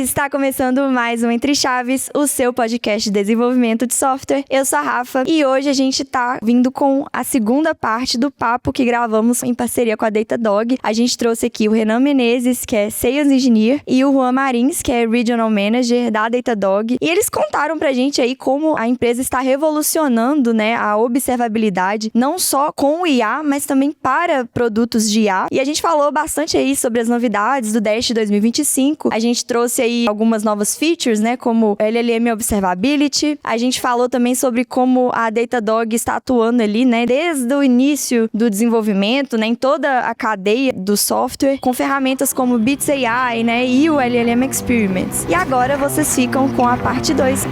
Está começando mais um Entre Chaves, o seu podcast de desenvolvimento de software. Eu sou a Rafa e hoje a gente tá vindo com a segunda parte do papo que gravamos em parceria com a Datadog. A gente trouxe aqui o Renan Menezes, que é Sales Engineer, e o Juan Marins, que é Regional Manager da Datadog. E eles contaram pra gente aí como a empresa está revolucionando, né, a observabilidade, não só com o IA, mas também para produtos de IA. E a gente falou bastante aí sobre as novidades do Dash 2025. A gente trouxe aí algumas novas features, né, como LLM Observability. A gente falou também sobre como a Datadog está atuando ali, né, desde o início do desenvolvimento, né, em toda a cadeia do software, com ferramentas como Bits AI, né, e o LLM Experiments. E agora vocês ficam com a parte 2.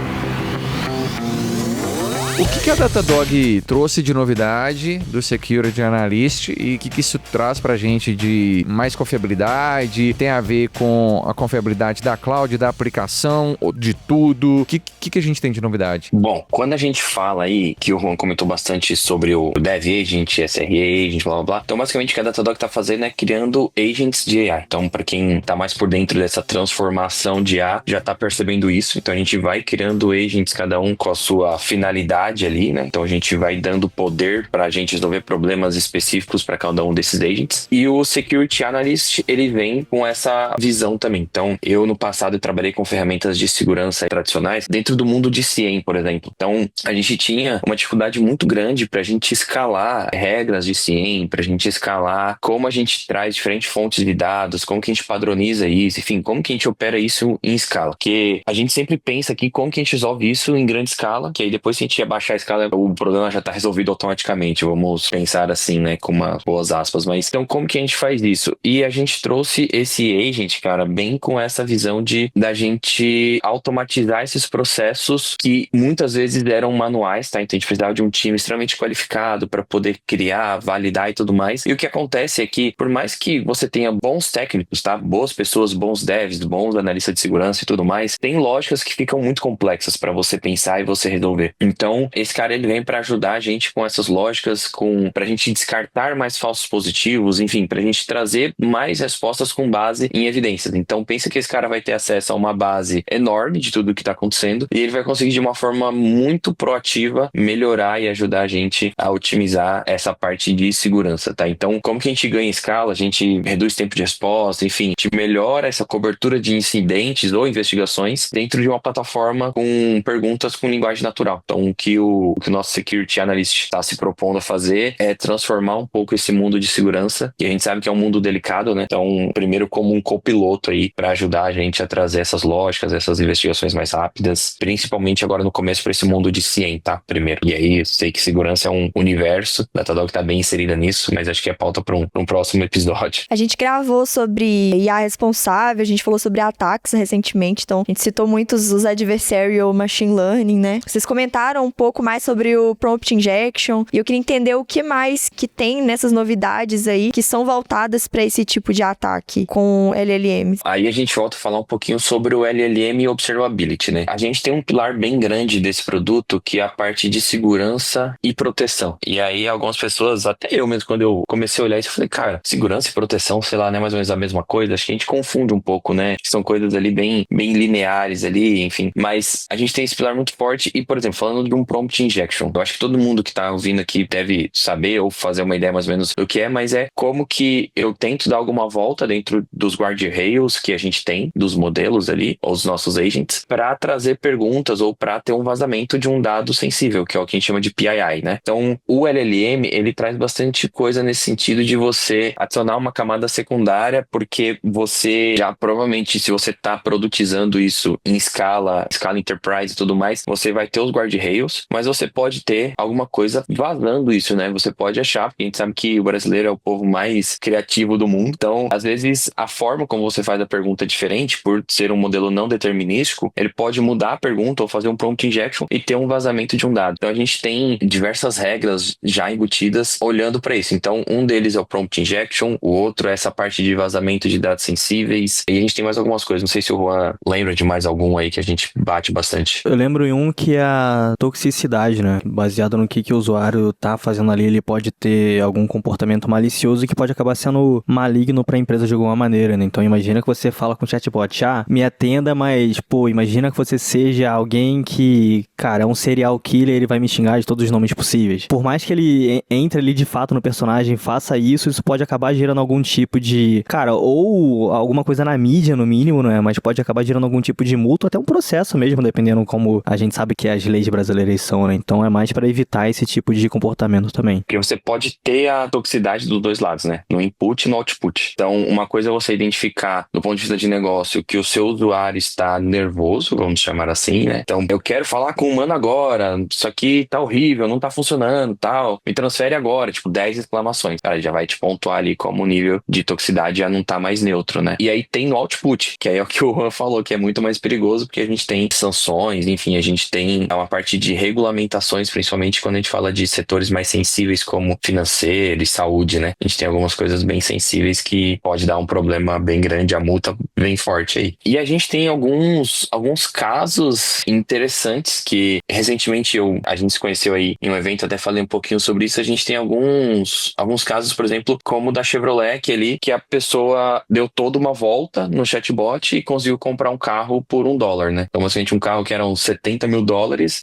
O que a Datadog trouxe de novidade do Security Analyst e o que isso traz pra gente de mais confiabilidade? Tem a ver com a confiabilidade da cloud, da aplicação, de tudo? O que a gente tem de novidade? Bom, quando a gente fala aí, que o Juan comentou bastante sobre o Dev Agent, SRE Agent, blá blá blá. Então, basicamente, o que a Datadog tá fazendo é criando agents de AI. Então, pra quem tá mais por dentro dessa transformação de IA, já tá percebendo isso. Então, a gente vai criando agents, cada um com a sua finalidade ali, né? Então a gente vai dando poder pra gente resolver problemas específicos para cada um desses agents. E o Security Analyst, ele vem com essa visão também. Então, eu no passado trabalhei com ferramentas de segurança tradicionais dentro do mundo de CIEM, por exemplo. Então, a gente tinha uma dificuldade muito grande pra gente escalar regras de CIEM, pra gente escalar como a gente traz diferentes fontes de dados, como que a gente padroniza isso, enfim, como que a gente opera isso em escala. Porque a gente sempre pensa aqui como que a gente resolve isso em grande escala, que aí depois se a gente baixar a escala, o problema já está resolvido automaticamente, vamos pensar assim, né, com umas boas aspas, mas então como que a gente faz isso? E a gente trouxe esse agent, cara, bem com essa visão da gente automatizar esses processos que muitas vezes eram manuais, tá? Então a gente precisava de um time extremamente qualificado para poder criar, validar e tudo mais. E o que acontece é que, por mais que você tenha bons técnicos, tá? Boas pessoas, bons devs, bons analistas de segurança e tudo mais, tem lógicas que ficam muito complexas para você pensar e você resolver. Então, esse cara, ele vem para ajudar a gente com essas lógicas, pra gente descartar mais falsos positivos, enfim, pra gente trazer mais respostas com base em evidências. Então, pensa que esse cara vai ter acesso a uma base enorme de tudo que tá acontecendo e ele vai conseguir de uma forma muito proativa melhorar e ajudar a gente a otimizar essa parte de segurança, tá? Então, como que a gente ganha escala? A gente reduz tempo de resposta, enfim, a gente melhora essa cobertura de incidentes ou investigações dentro de uma plataforma com perguntas com linguagem natural. Então, o que o nosso Security Analyst está se propondo a fazer é transformar um pouco esse mundo de segurança, que a gente sabe que é um mundo delicado, né? Então, primeiro como um copiloto aí para ajudar a gente a trazer essas lógicas, essas investigações mais rápidas, principalmente agora no começo para esse mundo de CIEM, tá? Primeiro. E aí, eu sei que segurança é um universo, a Datadog tá bem inserida nisso, mas acho que é pauta para um próximo episódio. A gente gravou sobre IA responsável, a gente falou sobre ataques recentemente, então a gente citou muitos os adversarial machine learning, né? Vocês comentaram um pouco mais sobre o prompt injection e eu queria entender o que mais que tem nessas novidades aí que são voltadas para esse tipo de ataque com LLMs. Aí a gente volta a falar um pouquinho sobre o LLM Observability, né? A gente tem um pilar bem grande desse produto que é a parte de segurança e proteção. E aí algumas pessoas, até eu mesmo, quando eu comecei a olhar isso, eu falei, cara, segurança e proteção, sei lá, não é mais ou menos a mesma coisa? Acho que a gente confunde um pouco, né? São coisas ali bem lineares ali, enfim. Mas a gente tem esse pilar muito forte e, por exemplo, falando de um prompt injection, eu acho que todo mundo que tá ouvindo aqui deve saber ou fazer uma ideia mais ou menos do que é, mas é como que eu tento dar alguma volta dentro dos guardrails que a gente tem, dos modelos ali, ou os nossos agents, para trazer perguntas ou para ter um vazamento de um dado sensível, que é o que a gente chama de PII, né? Então, o LLM, ele traz bastante coisa nesse sentido de você adicionar uma camada secundária, porque você já provavelmente, se você tá produtizando isso em escala enterprise e tudo mais, você vai ter os guardrails, mas você pode ter alguma coisa vazando isso, né? Você pode achar, porque a gente sabe que o brasileiro é o povo mais criativo do mundo, então, às vezes, a forma como você faz a pergunta é diferente, por ser um modelo não determinístico, ele pode mudar a pergunta ou fazer um prompt injection e ter um vazamento de um dado. Então, a gente tem diversas regras já embutidas olhando para isso. Então, um deles é o prompt injection, o outro é essa parte de vazamento de dados sensíveis, e a gente tem mais algumas coisas. Não sei se o Juan lembra de mais algum aí que a gente bate bastante. Eu lembro em um que a toxicidade toxicidade, né? Baseado no que o usuário tá fazendo ali, ele pode ter algum comportamento malicioso que pode acabar sendo maligno pra empresa de alguma maneira, né? Então imagina que você fala com o chatbot, me atenda, mas, pô, imagina que você seja alguém que, cara, é um serial killer, ele vai me xingar de todos os nomes possíveis. Por mais que ele entre ali de fato no personagem, faça isso pode acabar gerando algum tipo de, cara, ou alguma coisa na mídia, no mínimo, né? Mas pode acabar gerando algum tipo de multa, até um processo mesmo, dependendo como a gente sabe que as leis brasileiras são, né? Então é mais pra evitar esse tipo de comportamento também. Porque você pode ter a toxicidade dos dois lados, né? No input e no output. Então, uma coisa é você identificar, do ponto de vista de negócio, que o seu usuário está nervoso, vamos chamar assim, né? Então, eu quero falar com o humano agora, isso aqui tá horrível, não tá funcionando, tal, me transfere agora, tipo, 10 exclamações. Cara, já vai te pontuar ali como o nível de toxicidade já não tá mais neutro, né? E aí tem no output, que aí é o que o Juan falou, que é muito mais perigoso, porque a gente tem sanções, enfim, a gente tem uma parte de regulamentações, principalmente quando a gente fala de setores mais sensíveis como financeiro e saúde, né? A gente tem algumas coisas bem sensíveis que pode dar um problema bem grande, a multa bem forte aí. E a gente tem alguns casos interessantes que recentemente a gente se conheceu aí em um evento, até falei um pouquinho sobre isso. A gente tem alguns casos, por exemplo, como o da Chevrolet, que a pessoa deu toda uma volta no chatbot e conseguiu comprar um carro por $1, né? Então, basicamente, um carro que era uns $70 mil,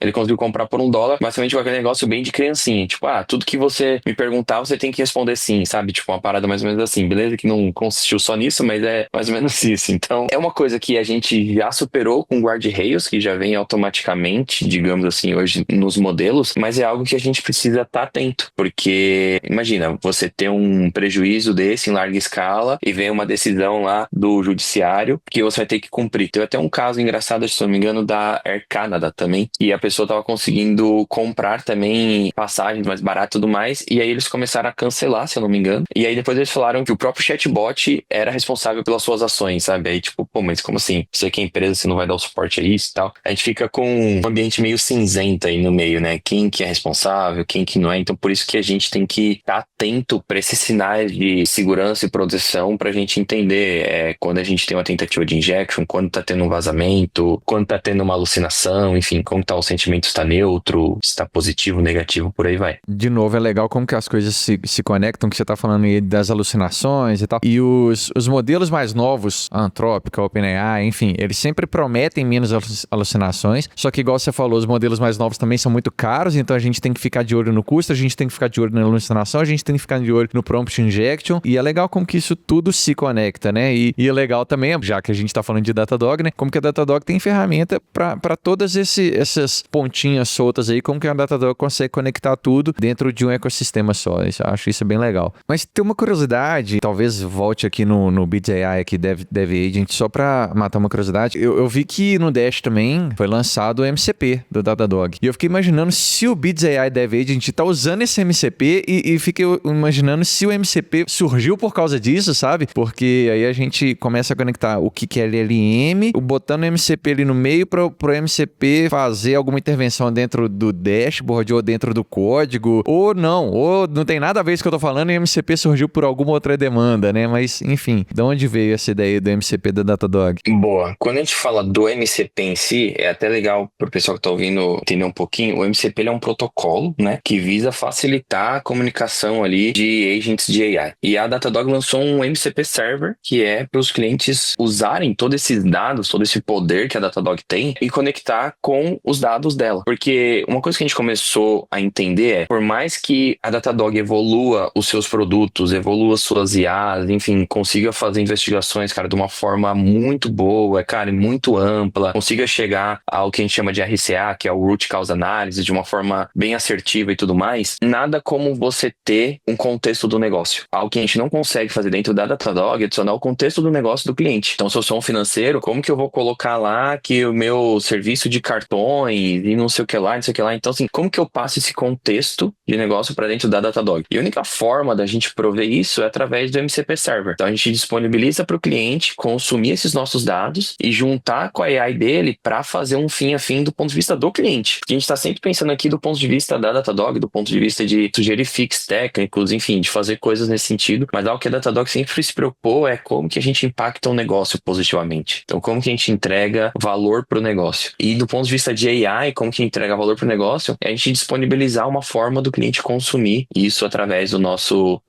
ele conseguiu comprar por $1, basicamente com aquele negócio bem de criancinha. Tipo, tudo que você me perguntar, você tem que responder sim, sabe? Tipo, uma parada mais ou menos assim. Beleza que não consistiu só nisso, mas é mais ou menos isso. Então, é uma coisa que a gente já superou com guardrails, que já vem automaticamente, digamos assim, hoje nos modelos, mas é algo que a gente precisa estar atento, porque, imagina, você ter um prejuízo desse em larga escala e vem uma decisão lá do judiciário que você vai ter que cumprir. Teve até um caso engraçado, se não me engano, da Air Canada também, e a pessoa estava conseguindo comprar também passagens mais baratas e tudo mais, e aí eles começaram a cancelar, se eu não me engano, e aí depois eles falaram que o próprio chatbot era responsável pelas suas ações, sabe? Aí tipo, pô, mas como assim? Você que é empresa, você não vai dar o suporte a isso e tal? A gente fica com um ambiente meio cinzento aí no meio, né? Quem que é responsável, quem que não é, então por isso que a gente tem que estar atento para esses sinais de segurança e proteção pra gente entender quando a gente tem uma tentativa de injection, quando tá tendo um vazamento, quando tá tendo uma alucinação, enfim, como tá o sentimento, está neutro, está positivo, negativo, por aí vai. De novo, é legal como que as coisas se conectam, que você tá falando aí das alucinações e tal. E os modelos mais novos, a Anthropic, a OpenAI, enfim, eles sempre prometem menos alucinações, só que igual você falou, os modelos mais novos também são muito caros, então a gente tem que ficar de olho no custo, a gente tem que ficar de olho na alucinação, a gente tem que ficar de olho no prompt injection, e é legal como que isso tudo se conecta, né? E é legal também, já que a gente tá falando de Datadog, né? Como que a Datadog tem ferramenta para todas essas pontinhas soltas aí, como que a Datadog consegue conectar tudo dentro de um ecossistema só. Acho isso bem legal. Mas tem uma curiosidade, talvez volte aqui no Bits AI, aqui Dev Agent, só para matar uma curiosidade. Eu vi que no Dash também foi lançado o MCP do Datadog. E eu fiquei imaginando se o Bits AI Dev Agent tá usando esse MCP e fiquei imaginando se o MCP surgiu por causa disso, sabe? Porque aí a gente começa a conectar o que é LLM, botando o MCP ali no meio pro MCP fazer alguma intervenção dentro do dashboard ou dentro do código, ou não tem nada a ver com isso que eu tô falando e o MCP surgiu por alguma outra demanda, né? Mas, enfim, de onde veio essa ideia do MCP da Datadog? Boa. Quando a gente fala do MCP em si, é até legal pro pessoal que tá ouvindo entender um pouquinho. O MCP ele é um protocolo, né, que visa facilitar a comunicação ali de agents de AI. E a Datadog lançou um MCP Server, que é para os clientes usarem todos esses dados, todo esse poder que a Datadog tem e conectar com os dados dela. Porque uma coisa que a gente começou a entender por mais que a Datadog evolua os seus produtos, evolua suas IAs, enfim, consiga fazer investigações, cara, de uma forma muito boa, cara, muito ampla, consiga chegar ao que a gente chama de RCA, que é o Root Cause Analysis, de uma forma bem assertiva e tudo mais, nada como você ter um contexto do negócio. Algo que a gente não consegue fazer dentro da Datadog é adicionar o contexto do negócio do cliente. Então, se eu sou um financeiro, como que eu vou colocar lá que o meu serviço de cartões e não sei o que lá, não sei o que lá. Então, assim, como que eu passo esse contexto de negócio para dentro da Datadog? E a única forma da gente prover isso é através do MCP Server. Então, a gente disponibiliza para o cliente consumir esses nossos dados e juntar com a AI dele para fazer um fim a fim do ponto de vista do cliente. Porque a gente está sempre pensando aqui do ponto de vista da Datadog, do ponto de vista de sugerir fix técnicos, enfim, de fazer coisas nesse sentido. Mas algo que a Datadog sempre se preocupou é como que a gente impacta um negócio positivamente. Então, como que a gente entrega valor para o negócio. E do ponto de vista de AI, como que a gente entregar valor para o negócio, é a gente disponibilizar uma forma do cliente consumir isso através do nosso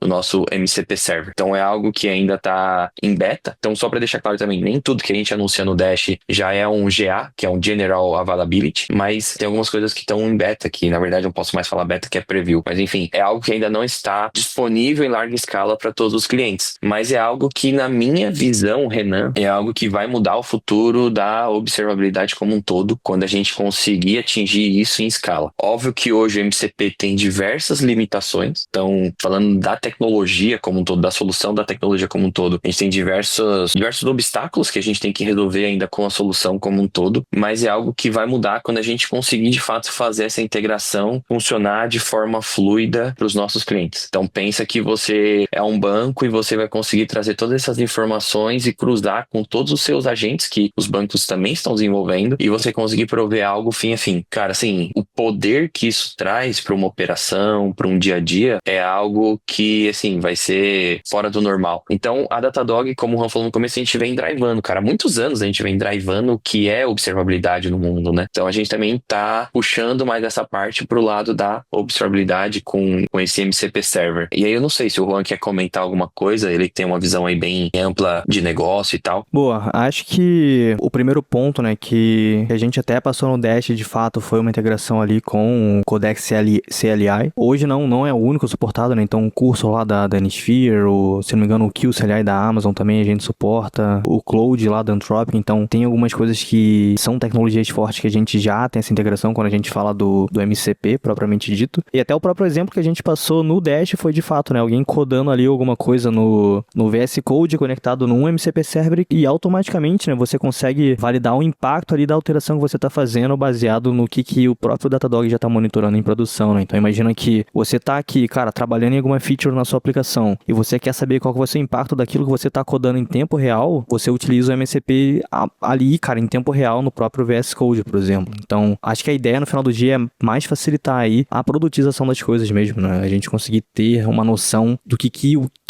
MCP Server. Então é algo que ainda está em beta. Então só para deixar claro também, nem tudo que a gente anuncia no Dash já é um GA, que é um General Availability, mas tem algumas coisas que estão em beta, que na verdade eu não posso mais falar beta, que é preview. Mas enfim, é algo que ainda não está disponível em larga escala para todos os clientes. Mas é algo que, na minha visão, Renan, é algo que vai mudar o futuro da observabilidade como um todo, quando a gente conseguir atingir isso em escala. Óbvio que hoje o MCP tem diversas limitações, então, falando da tecnologia como um todo, da solução da tecnologia como um todo, a gente tem diversos obstáculos que a gente tem que resolver ainda com a solução como um todo, mas é algo que vai mudar quando a gente conseguir, de fato, fazer essa integração funcionar de forma fluida para os nossos clientes. Então, pensa que você é um banco e você vai conseguir trazer todas essas informações e cruzar com todos os seus agentes que os bancos também estão desenvolvendo e você conseguir prover algo fim a fim. Cara, assim, o poder que isso traz para uma operação, para um dia a dia, é algo que, assim, vai ser fora do normal. Então, a Datadog, como o Juan falou no começo, a gente vem drivando, cara. Há muitos anos a gente vem drivando o que é observabilidade no mundo, né? Então, a gente também tá puxando mais essa parte pro lado da observabilidade com esse MCP Server. E aí, eu não sei se o Juan quer comentar alguma coisa, ele tem uma visão aí bem ampla de negócio e tal. Boa, acho que o primeiro ponto, né, que a gente até passou no Dash, de fato, foi uma integração ali com o Codex CLI. Hoje não é o único suportado, né, então o curso lá da Sphere, se não me engano, o QCLI da Amazon também a gente suporta, o Cloud lá da Anthropic, então tem algumas coisas que são tecnologias fortes que a gente já tem essa integração quando a gente fala do MCP, propriamente dito. E até o próprio exemplo que a gente passou no Dash foi, de fato, né, alguém codando ali alguma coisa no VS Code conectado num MCP Server e automaticamente, né, você consegue validar o impacto ali da alteração que você está fazendo baseado no que o próprio Datadog já está monitorando em produção, né? Então imagina que você está aqui, cara, trabalhando em alguma feature na sua aplicação e você quer saber qual que vai ser o impacto daquilo que você está codando em tempo real, você utiliza o MCP ali, cara, em tempo real no próprio VS Code, por exemplo. Então, acho que a ideia no final do dia é mais facilitar aí a produtização das coisas mesmo, né? A gente conseguir ter uma noção do que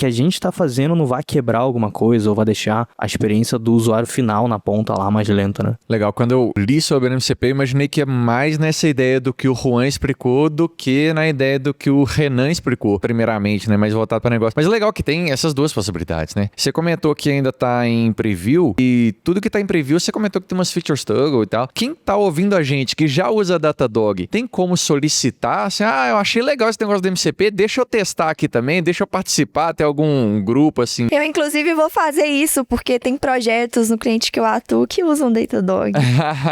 a gente está fazendo não vai quebrar alguma coisa ou vai deixar a experiência do usuário final na ponta lá mais lenta, né? Legal, quando eu li sobre o MCP, eu imaginei que é mais nessa ideia do que o Juan explicou do que na ideia do que o Renan explicou, primeiramente, né? Mais voltado para negócio. Mas é legal que tem essas duas possibilidades, né? Você comentou que ainda tá em preview e tudo que tá em preview, você comentou que tem umas features toggle e tal. Quem tá ouvindo a gente que já usa Datadog, tem como solicitar? Assim, eu achei legal esse negócio do MCP, deixa eu testar aqui também, deixa eu participar, tem algum grupo assim. Eu, inclusive, vou fazer isso, porque tem projetos no cliente que eu atuo que usam Datadog.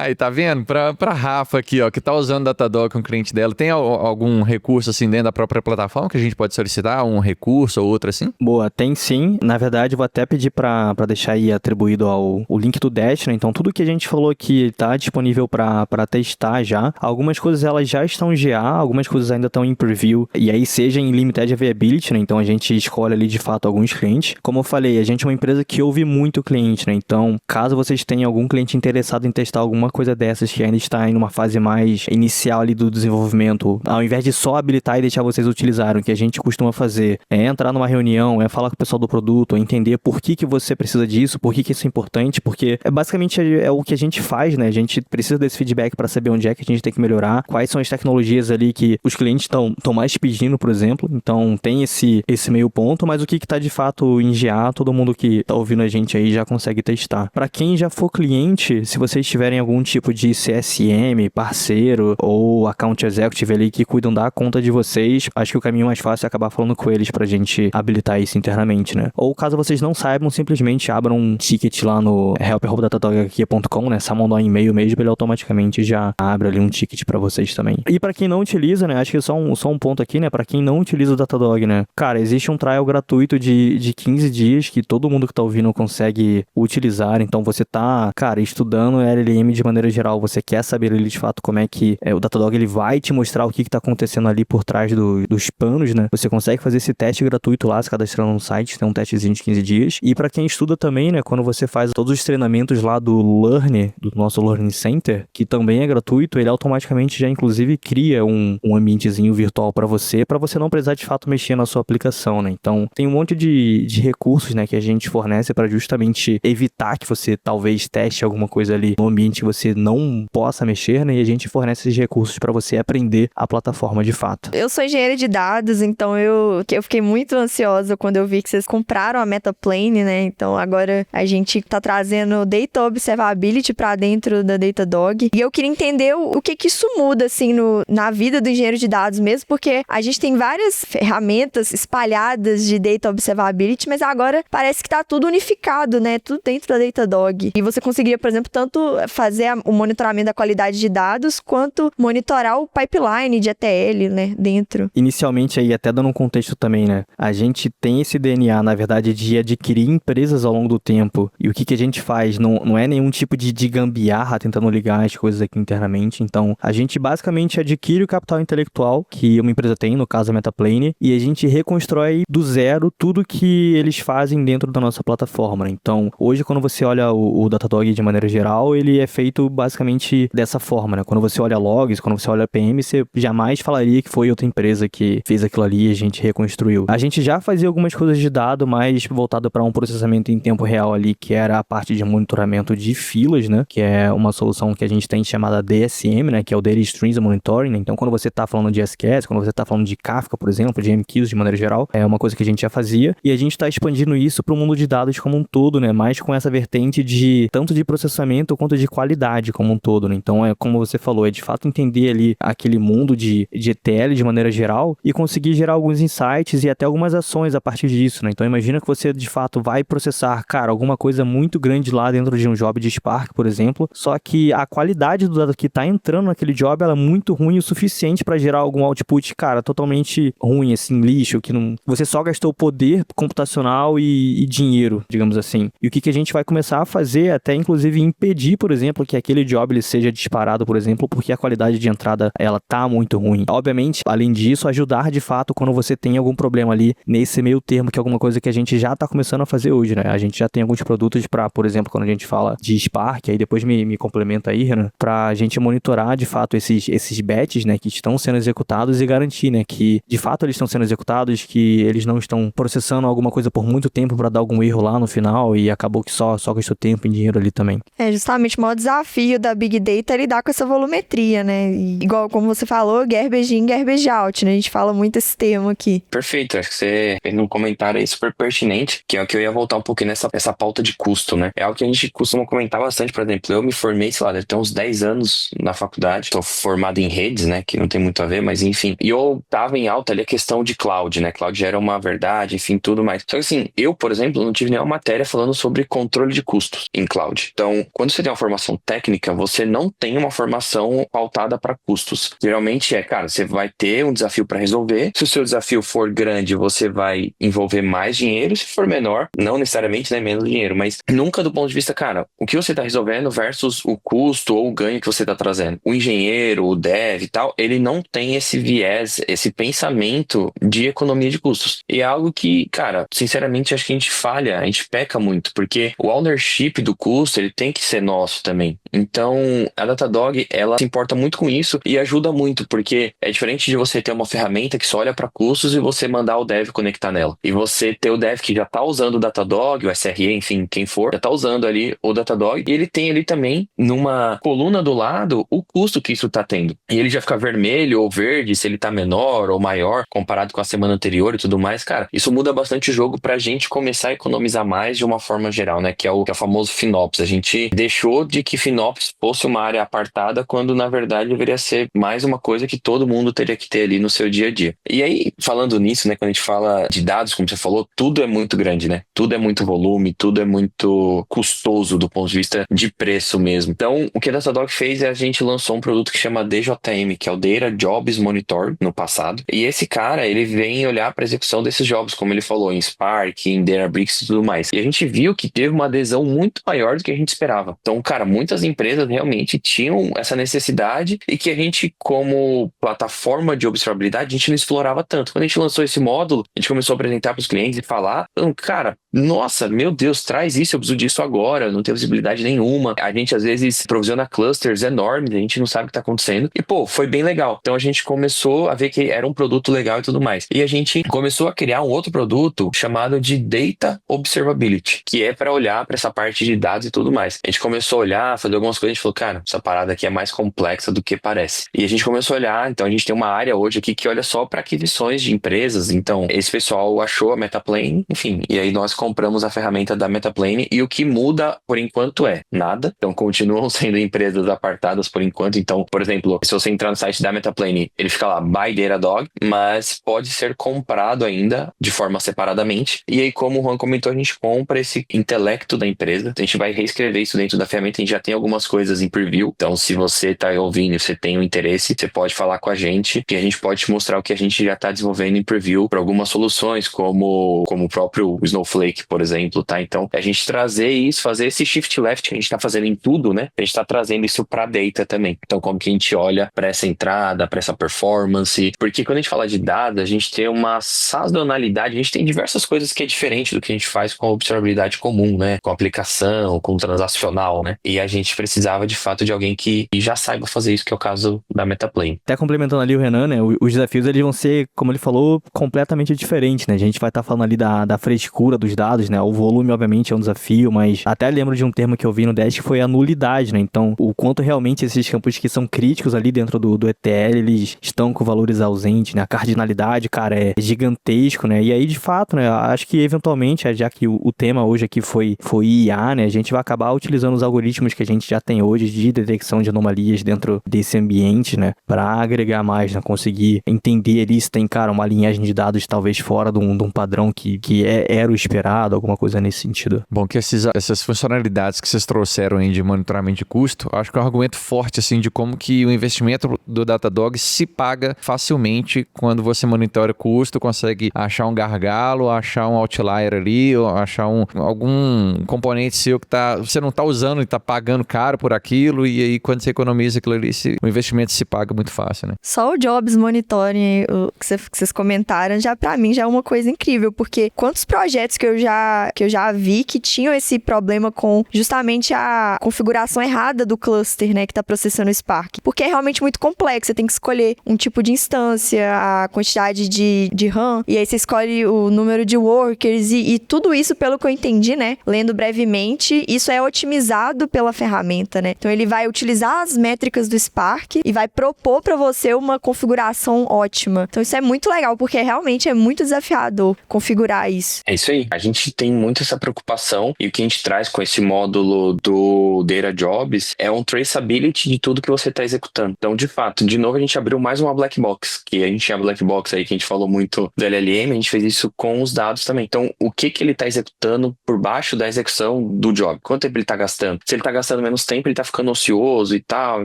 E tá vendo? Pra Rafa aqui, ó, que tá usando Datadog com o cliente dela, tem algum recurso assim dentro da própria plataforma que a gente pode solicitar? Um recurso ou outro assim? Boa, tem sim. Na verdade, vou até pedir pra deixar aí atribuído o link do Dash, né? Então, tudo que a gente falou aqui tá disponível pra testar já. Algumas coisas elas já estão em GA, algumas coisas ainda estão em preview, e aí seja em Limited Availability, né? Então, a gente escolhe ali de fato alguns clientes. Como eu falei, a gente é uma empresa que ouve muito o cliente, né? Então, caso vocês tenham algum cliente interessado em testar alguma coisa dessas que ainda está em uma fase mais inicial ali do desenvolvimento, ao invés de só habilitar e deixar vocês utilizarem, o que a gente costuma fazer é entrar numa reunião, é falar com o pessoal do produto, entender por que você precisa disso, por que isso é importante, porque basicamente é o que a gente faz, né? A gente precisa desse feedback para saber onde é que a gente tem que melhorar, quais são as tecnologias ali que os clientes estão mais pedindo, por exemplo. Então, tem esse meio ponto, mas o que está de fato em GA, todo mundo que está ouvindo a gente aí já consegue testar. Para quem já for cliente, se vocês tiverem algum tipo de CSM, parceiro ou account executive ali que cuidam da conta de vocês, acho que o caminho mais fácil é acabar falando com eles pra gente habilitar isso internamente, né? Ou caso vocês não saibam, simplesmente abram um ticket lá no help@datadog.com, né? Só mandar um e-mail mesmo, ele automaticamente já abre ali um ticket pra vocês também. E pra quem não utiliza, né? Acho que só um ponto aqui, né? Pra quem não utiliza o Datadog, né? Cara, existe um trial gratuito de 15 dias que todo mundo que tá ouvindo consegue utilizar. Então você tá, cara, estudando LLM de maneira geral, você quer saber ali de fato como é que o Datadog ele vai te mostrar o que tá acontecendo ali por trás dos panos, né? Você consegue fazer esse teste gratuito lá, se cadastrando no site, tem um testezinho de 15 dias. E pra quem estuda também, né? Quando você faz todos os treinamentos lá do Learn, do nosso Learning Center, que também é gratuito, ele automaticamente já inclusive cria um ambientezinho virtual pra você não precisar de fato mexer na sua aplicação, né? Então tem um monte de recursos, né, que a gente fornece para justamente evitar que você talvez teste alguma coisa ali no ambiente que você não possa mexer, né? E a gente fornece esses recursos para você aprender a plataforma de fato. Eu sou engenheira de dados, então eu fiquei muito ansiosa quando eu vi que vocês compraram a Metaplane, né? Então agora a gente tá trazendo Data Observability para dentro da Datadog. E eu queria entender o que isso muda, assim, na vida do engenheiro de dados mesmo, porque a gente tem várias ferramentas espalhadas de Data Observability, mas agora parece que tá tudo unificado, né? Tudo dentro da Datadog. E você conseguiria, por exemplo, tanto fazer o monitoramento da qualidade de dados, quanto monitorar o pipeline de ETL, né, dentro. Inicialmente aí, até dando um contexto também, né, a gente tem esse DNA, na verdade, de adquirir empresas ao longo do tempo, e o que a gente faz não é nenhum tipo de gambiarra tentando ligar as coisas aqui internamente, então a gente basicamente adquire o capital intelectual que uma empresa tem, no caso a Metaplane, e a gente reconstrói do zero tudo que eles fazem dentro da nossa plataforma, né? Então, hoje quando você olha o Datadog de maneira geral, ele é feito basicamente dessa forma, né? Quando você olha logs, quando você olha PM, você jamais falaria que foi outra empresa que fez aquilo ali e a gente reconstruiu. A gente já fazia algumas coisas de dado, mais voltado para um processamento em tempo real ali, que era a parte de monitoramento de filas, né? Que é uma solução que a gente tem chamada DSM, né? Que é o Data Streams Monitoring, né? Então, quando você está falando de SQS, quando você está falando de Kafka, por exemplo, de MQs de maneira geral, é uma coisa que a gente já fazia, e a gente está expandindo isso para o mundo de dados como um todo, né? Mais com essa vertente de tanto de processamento quanto de qualidade como um todo, né? Então, é como você falou, é de fato entender ali aquele mundo de ETL de maneira geral e conseguir gerar alguns insights e até algumas ações a partir disso, né? Então, imagina que você de fato vai processar, cara, alguma coisa muito grande lá dentro de um job de Spark, por exemplo, só que a qualidade do dado que está entrando naquele job, ela é muito ruim o suficiente para gerar algum output, cara, totalmente ruim, assim, lixo, que não... Você só gastou poder computacional e dinheiro, digamos assim. E o que a gente vai começar a fazer é até, inclusive, impedir, por exemplo, que aquele job ele seja disparado, por exemplo, porque a qualidade de entrada, ela tá muito ruim. Obviamente, além disso, ajudar de fato quando você tem algum problema ali nesse meio termo, que é alguma coisa que a gente já tá começando a fazer hoje, né? A gente já tem alguns produtos para, por exemplo, quando a gente fala de Spark, aí depois me complementa aí, Renan, pra gente monitorar de fato esses batches, né, que estão sendo executados e garantir, né, que de fato eles estão sendo executados, que eles não estão processando alguma coisa por muito tempo para dar algum erro lá no final e acabou que só gastou tempo e dinheiro ali também. É justamente o maior desafio da Big Data é lidar com essa volumetria, né? E, igual como você falou, garbage in, garbage out, né? A gente fala muito esse termo aqui. Perfeito, acho que você fez um comentário aí super pertinente, que é o que eu ia voltar um pouquinho nessa pauta de custo, né? É algo que a gente costuma comentar bastante, por exemplo, eu me formei, sei lá, deve ter uns 10 anos na faculdade, tô formado em redes, né, que não tem muito a ver, mas enfim, e eu tava em alta ali a questão de cloud, né, cloud já era uma verdade, enfim, tudo mais. Só que assim, eu, por exemplo, não tive nenhuma matéria falando sobre controle de custos em cloud. Então, quando você tem uma formação técnica, você não tem uma formação pautada para custos. Geralmente cara, você vai ter um desafio para resolver. Se o seu desafio for grande, você vai envolver mais dinheiro. Se for menor, não necessariamente, né, menos dinheiro, mas nunca do ponto de vista, cara, o que você está resolvendo versus o custo ou o ganho que você está trazendo. O engenheiro, o dev e tal, ele não tem esse viés, esse pensamento de economia de custos. E é algo que, cara, sinceramente, acho que a gente falha, a gente peca muito, porque o ownership do custo, ele tem que ser nosso também. Então, a Datadog, ela se importa muito com isso e ajuda muito, porque é diferente de você ter uma ferramenta que só olha para custos e você mandar o dev conectar nela. E você ter o dev que já tá usando o Datadog, o SRE, enfim, quem for, já tá usando ali o Datadog, e ele tem ali também, numa coluna do lado, o custo que isso tá tendo. E ele já fica vermelho ou verde se ele tá menor ou maior, comparado com a semana anterior e tudo mais. Cara, isso muda bastante o jogo pra gente começar a economizar mais de uma forma geral, né? Que é o famoso FinOps. A gente deixou de que FinOps fosse uma área apartada, quando na verdade deveria ser mais uma coisa que todo mundo teria que ter ali no seu dia a dia. E aí, falando nisso, né, quando a gente fala de dados, como você falou, tudo é muito grande, né? Tudo é muito volume, tudo é muito custoso do ponto de vista de preço mesmo. Então, o que a Datadog fez é a gente lançou um produto que chama DJM, que é o Data Jobs Monitor, no passado. E esse cara, ele vem olhar para a execução desses jobs, como ele falou, em Spark, em Databricks e tudo mais. E a gente viu que teve uma adesão muito maior do que a gente esperava. Então, cara, muitas empresas realmente tinham essa necessidade e que a gente, como plataforma de observabilidade, a gente não explorava tanto. Quando a gente lançou esse módulo, a gente começou a apresentar para os clientes e falar, cara, nossa, meu Deus, traz isso, eu preciso disso agora, não tenho visibilidade nenhuma. A gente às vezes provisiona clusters enormes, a gente não sabe o que tá acontecendo. E pô, foi bem legal. Então a gente começou a ver que era um produto legal e tudo mais. E a gente começou a criar um outro produto chamado de Data Observability, que é para olhar para essa parte de dados e tudo mais. A gente começou a olhar, fazer algumas coisas, a gente falou, cara, essa parada aqui é mais complexa do que parece. E a gente começou a olhar, então a gente tem uma área hoje aqui que olha só para aquisições de empresas. Então esse pessoal achou a Metaplane, enfim, e aí nós compramos a ferramenta da Metaplane e o que muda por enquanto é nada. Então continuam sendo empresas apartadas por enquanto. Então, por exemplo, se você entrar no site da Metaplane, ele fica lá, Buy Datadog, mas pode ser comprado ainda de forma separadamente. E aí, como o Juan comentou, a gente compra esse intelecto da empresa. A gente vai reescrever isso dentro da ferramenta. A gente já tem algumas coisas em preview. Então, se você está ouvindo e você tem um interesse, você pode falar com a gente e a gente pode te mostrar o que a gente já está desenvolvendo em preview para algumas soluções, como o próprio Snowflake, por exemplo, tá? Então, a gente trazer isso, fazer esse shift left que a gente está fazendo em tudo, né? A gente está trazendo isso para data também. Então, como que a gente olha para essa entrada, para essa performance? Porque quando a gente fala de dados, a gente tem uma sazonalidade, a gente tem diversas coisas que é diferente do que a gente faz com a observabilidade comum, né? Com aplicação, com transacional, né? E a gente precisava, de fato, de alguém que já saiba fazer isso, que é o caso da Metaplane. Até complementando ali o Renan, né? Os desafios, eles vão ser, como ele falou, completamente diferentes, né? A gente vai estar falando ali da frescura dos dados, né? O volume, obviamente, é um desafio, mas até lembro de um termo que eu vi no Dash que foi a nulidade, né? Então, o quanto realmente esses campos que são críticos ali dentro do ETL, eles estão com valores ausentes, né? A cardinalidade, cara, é gigantesco, né? E aí, de fato, né? Acho que eventualmente, já que o tema hoje aqui foi IA, né? A gente vai acabar utilizando os algoritmos que a gente já tem hoje de detecção de anomalias dentro desse ambiente, né? Para agregar mais, né? Conseguir entender ali se tem, cara, uma linhagem de dados talvez fora de um padrão que era o esperado, alguma coisa nesse sentido. Bom, que essas funcionalidades que vocês trouxeram aí de monitoramento de custo, acho que é um argumento forte, assim, de como que o investimento do Datadog se paga facilmente quando você monitora custo, consegue achar um gargalo, achar um outlier ali, ou achar algum componente seu que você não está usando e está pagando caro por aquilo, e aí quando você economiza aquilo ali, o investimento se paga muito fácil, né? Só o Jobs Monitoring, o que vocês comentaram, já pra mim já é uma coisa incrível, porque quantos projetos que eu já vi que tinham esse problema com justamente a configuração errada do cluster, né, que tá processando o Spark. Porque é realmente muito complexo, você tem que escolher um tipo de instância, a quantidade de RAM, e aí você escolhe o número de workers, e tudo isso, pelo que eu entendi, né, lendo brevemente, isso é otimizado pela ferramenta, né. Então ele vai utilizar as métricas do Spark e vai propor para você uma configuração ótima. Então isso é muito legal, porque realmente é muito desafiador configurar isso. É isso aí. A gente tem muito essa preocupação e o que a gente traz com esse módulo do Data Jobs é um traceability de tudo que você está executando. Então, de fato, de novo a gente abriu mais uma black box, que a gente tinha black box aí que a gente falou muito do LLM, a gente fez isso com os dados também. Então, o que ele está executando por baixo da execução do job? Quanto tempo ele está gastando? Se ele está gastando menos tempo, ele está ficando ocioso e tal,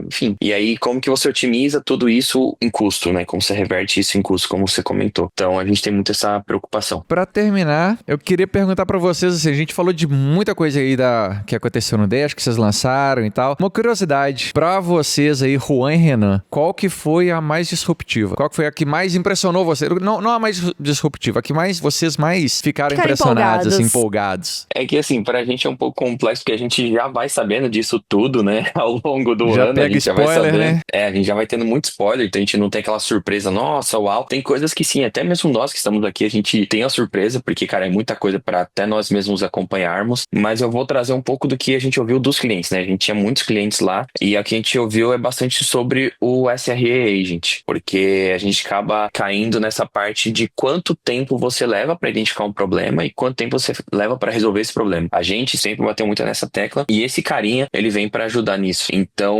enfim. E aí, como que você otimiza tudo isso em custo, né? Como você reverte isso em custo, como você comentou. Então, a gente tem muito essa preocupação. Para terminar, eu queria perguntar para vocês, assim, a gente falou de muita coisa aí que aconteceu no Dash, que vocês lançaram e tal. Uma curiosidade, para vocês aí, Juan e Renan, qual que foi a mais disruptiva? Qual que foi a que mais impressionou você? Não a mais disruptiva, a que vocês mais ficaram impressionados, empolgados. É que assim, pra gente é um pouco complexo, porque a gente já vai sabendo disso tudo, né? Ao longo do ano, a gente já vai sabendo. Né? A gente já vai tendo muito spoiler, então a gente não tem aquela surpresa, nossa, uau. Tem coisas que sim, até mesmo nós que estamos aqui, a gente tem a surpresa, porque, cara, é muita coisa para até nós mesmos acompanharmos, mas eu vou trazer um pouco do que a gente ouviu dos clientes, né? A gente tinha muitos clientes lá, e a que a gente ouviu é bastante sobre o SRE Agent, porque a gente acaba caindo nessa parte de quanto tempo você leva para identificar um problema e quanto tempo você leva para resolver esse problema. A gente sempre bateu muito nessa tecla, e esse carinha, ele vem para ajudar nisso. Então,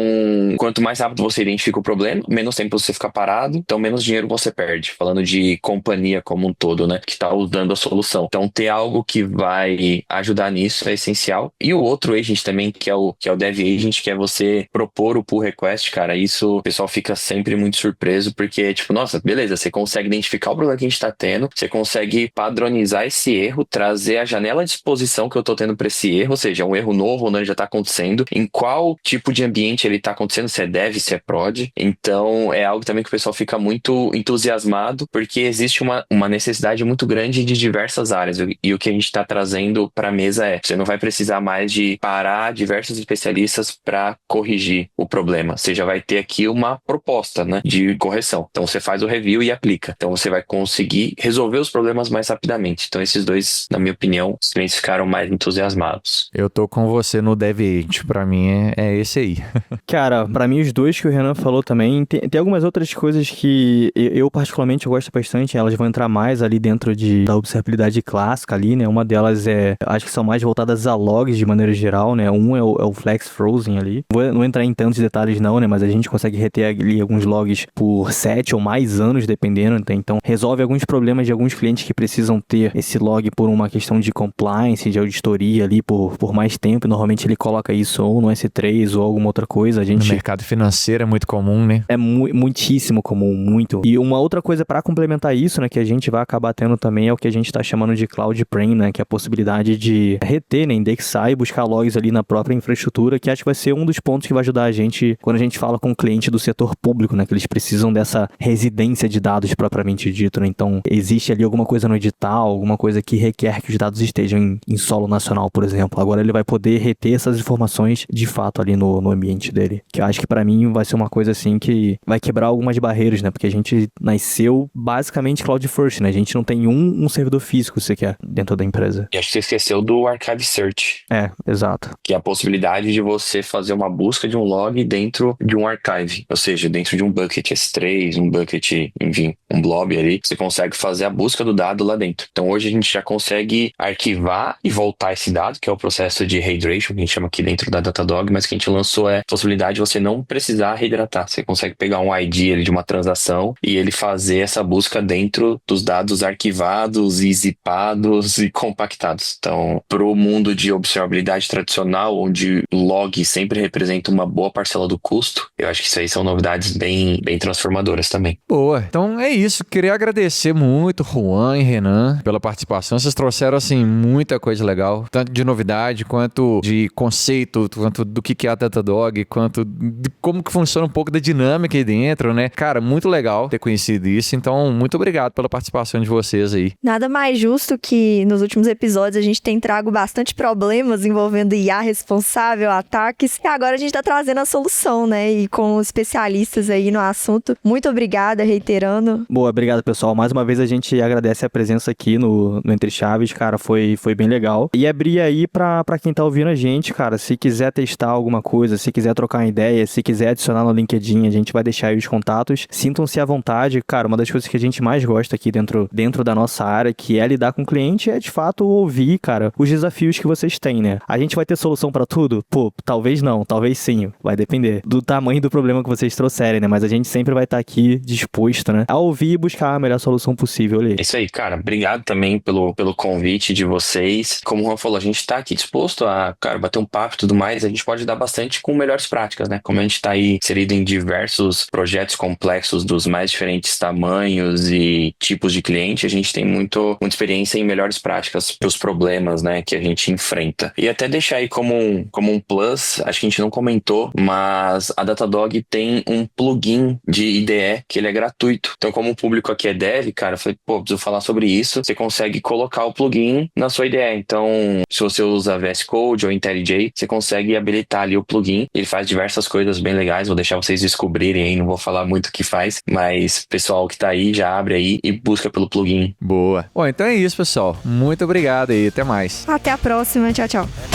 quanto mais rápido você identifica o problema, menos tempo você fica parado, então menos dinheiro você perde. Falando de companhia como um todo, né? Que tá usando a solução. Então, ter algo que vai ajudar nisso é essencial. E o outro agent também, que é o Dev Agent, que é você propor o pull request, cara. Isso o pessoal fica sempre muito surpreso, porque, tipo, nossa, beleza, você consegue identificar o problema que a gente tá tendo, você consegue padronizar esse erro, trazer a janela de exposição que eu tô tendo pra esse erro, ou seja, um erro novo, né, já tá acontecendo, em qual tipo de ambiente ele tá acontecendo, se é dev, se é prod. Então, é algo também que o pessoal fica muito entusiasmado, porque existe uma necessidade muito grande de diversas áreas. E E o que a gente está trazendo para a mesa você não vai precisar mais de parar diversos especialistas para corrigir o problema. Você já vai ter aqui uma proposta, né, de correção. Então você faz o review e aplica. Então você vai conseguir resolver os problemas mais rapidamente. Então esses dois, na minha opinião, os clientes ficaram mais entusiasmados. Eu tô com você no DevAgent, pra mim é esse aí. Cara, pra mim os dois que o Renan falou também, tem algumas outras coisas que eu particularmente gosto bastante, elas vão entrar mais ali dentro da observabilidade clássica ali, né? Uma delas acho que são mais voltadas a logs de maneira geral, né? Um é o Flex Frozen ali. Não entrar em tantos detalhes não, né? Mas a gente consegue reter ali alguns logs por 7 ou mais anos, dependendo. Então, resolve alguns problemas de alguns clientes que precisam ter esse log por uma questão de compliance, de auditoria ali por mais tempo. Normalmente ele coloca isso ou no S3 ou alguma outra coisa. No mercado financeiro é muito comum, né? É muitíssimo comum, muito. E uma outra coisa para complementar isso, né, que a gente vai acabar tendo também é o que a gente tá chamando de Cloud Prem, né, que é a possibilidade de reter, né, indexar e buscar logs ali na própria infraestrutura, que acho que vai ser um dos pontos que vai ajudar a gente quando a gente fala com o cliente do setor público, né, que eles precisam dessa residência de dados propriamente dito, né? Então, existe ali alguma coisa no edital, alguma coisa que requer que os dados estejam em solo nacional, por exemplo. Agora ele vai poder reter essas informações de fato ali no ambiente dele. Que eu acho que pra mim vai ser uma coisa assim que vai quebrar algumas barreiras, né? Porque a gente nasceu basicamente cloud first, né? A gente não tem um servidor físico sequer dentro da empresa. E acho que você esqueceu do Archive Search. Exato. Que é a possibilidade de você fazer uma busca de um log dentro de um archive. Ou seja, dentro de um bucket S3, um bucket, enfim, um blob ali. Você consegue fazer a busca do dado lá dentro. Então hoje a gente já consegue arquivar e voltar esse dado, que é o processo de hydration, que a gente chama aqui dentro da Datadog, mas que a gente lançou a possibilidade de você não precisar reidratar. Você consegue pegar um ID ali de uma transação e ele fazer essa busca dentro dos dados arquivados e zipados e compactados. Então, pro mundo de observabilidade tradicional, onde log sempre representa uma boa parcela do custo, eu acho que isso aí são novidades bem transformadoras também. Boa. Então é isso. Queria agradecer muito Juan e Renan pela participação. Vocês trouxeram, assim, muita coisa legal. Tanto de novidade, quanto de conceito, quanto do que é a Datadog, quanto de como que funciona um pouco da dinâmica aí dentro, né? Cara, muito legal ter conhecido isso. Então, muito obrigado pela participação de vocês aí. Nada mais justo que nos últimos episódios a gente tem trago bastante problemas envolvendo IA responsável, ataques. E agora a gente tá trazendo a solução, né? E com especialistas aí no assunto. Muito obrigada, reiterando. Boa, obrigado, pessoal. Mais uma vez a gente agradece a presença aqui no Entre Chaves, cara, foi bem legal. E abrir aí pra quem tá ouvindo a gente, cara, se quiser testar alguma coisa, se quiser trocar uma ideia, se quiser adicionar no LinkedIn, a gente vai deixar aí os contatos. Sintam-se à vontade. Cara, uma das coisas que a gente mais gosta aqui dentro da nossa área, que é lidar com o cliente, é de fato ouvir, cara, os desafios que vocês têm, né? A gente vai ter solução pra tudo? Pô, talvez não, talvez sim. Vai depender do tamanho do problema que vocês trouxerem, né? Mas a gente sempre vai estar aqui disposto, né, a ouvir e buscar a melhor solução possível ali. É isso aí, cara. Obrigado também pelo convite de vocês. Como o Juan falou, a gente tá aqui disposto a, cara, bater um papo e tudo mais. A gente pode dar bastante com melhores práticas, né? Como a gente tá aí inserido em diversos projetos complexos dos mais diferentes tamanhos e tipos de cliente, a gente tem muita experiência em melhores práticas para os problemas, né, que a gente enfrenta. E até deixar aí como um plus, acho que a gente não comentou, mas a Datadog tem um plugin de IDE que ele é gratuito. Então, como o público aqui é dev, cara, eu falei, pô, preciso falar sobre isso. Você consegue colocar o plugin na sua IDE. Então, se você usa VS Code ou IntelliJ, você consegue habilitar ali o plugin. Ele faz diversas coisas bem legais, vou deixar vocês descobrirem aí, não vou falar muito o que faz, mas pessoal que tá aí, já abre aí e busca pelo plugin. Boa. Bom, então é isso, pessoal. Muito obrigado e até mais. Até a próxima. Tchau, tchau.